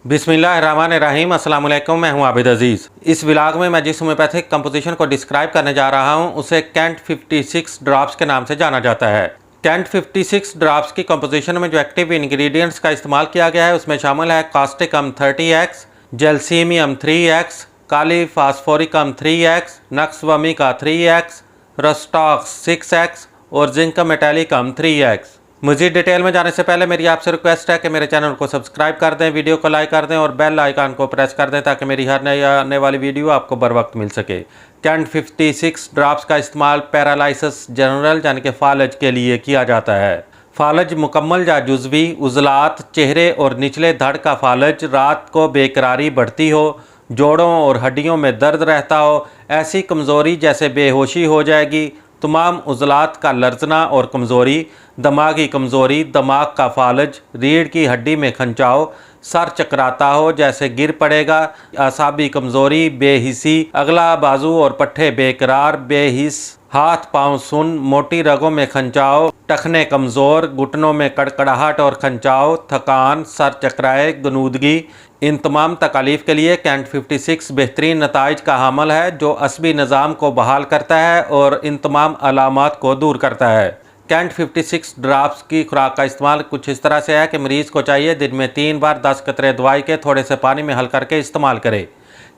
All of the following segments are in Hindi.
बिस्मिल्लाहिर्रहमानिर्रहीम। अस्सलाम वालेकुम। मैं हूं आबिद अजीज़। इस व्लॉग में मैं जिस होम्योपैथिक कंपोजिशन को डिस्क्राइब करने जा रहा हूं उसे कैंट 56 ड्रॉप्स के नाम से जाना जाता है। कैंट 56 ड्रॉप्स की कंपोजिशन में जो एक्टिव इंग्रेडिएंट्स का इस्तेमाल किया गया है उसमें शामिल है कास्टिकम 30x, जेलसीमियम 3x, काली फास्फोरिकम 3x, नक्सवमिका 3x, रस्टॉक्स 6x और जिंक मेटालिकम 3x। मज़ीद डिटेल में जाने से पहले मेरी आपसे रिक्वेस्ट है कि मेरे चैनल को सब्सक्राइब कर दें, वीडियो को लाइक कर दें और बेल आइकन को प्रेस कर दें ताकि मेरी हर नई आने वाली वीडियो आपको बर वक्त मिल सके। कैंट 56 ड्रॉप्स का इस्तेमाल पैरालिसिस जनरल यानी कि फालज के लिए किया जाता है। फालज मुकम्मल या जुज़वी उज़लात, चेहरे और निचले धड़ का फालज, रात को बेकरारी बढ़ती हो, जोड़ों और हड्डियों में दर्द रहता हो, ऐसी कमज़ोरी जैसे बेहोशी हो जाएगी, तमाम उज़लात का लर्जना और कमज़ोरी, दिमागी कमज़ोरी, दिमाग का फालज, रीढ़ की हड्डी में खंचाव, सर चकराता हो जैसे गिर पड़ेगा, आसाबी कमज़ोरी, बेहिसी, अगला बाजू और पट्टे बेकरार, बेहिस, हाथ पांव सुन, मोटी रगों में खंचाव, टखने कमज़ोर, घुटनों में कड़कड़ाहट और खंचाव, थकान, सर चकराए, गनूदगी। इन तमाम तकालीफ के लिए कैंट 56 बेहतरीन नताइज का हामिल है जो असबी निज़ाम को बहाल करता है और इन तमाम अलामात को दूर करता है। कैंट 56 ड्रॉप्स की खुराक का इस्तेमाल कुछ इस तरह से है कि मरीज़ को चाहिए दिन में 3 बार 10 कतरे दवाई के थोड़े से पानी में हल करके इस्तेमाल करे।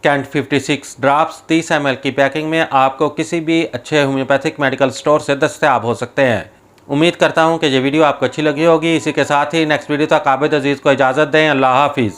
कैंट 56 ड्रॉप्स 30 ml की पैकिंग में आपको किसी भी अच्छे होम्योपैथिक मेडिकल स्टोर से दस्तयाब हो सकते हैं। उम्मीद करता हूँ कि ये वीडियो आपको अच्छी लगी होगी। इसी के साथ ही नेक्स्ट वीडियो तक आबिद अजीज़ को इजाज़त दें। अल्लाह हाफिज़।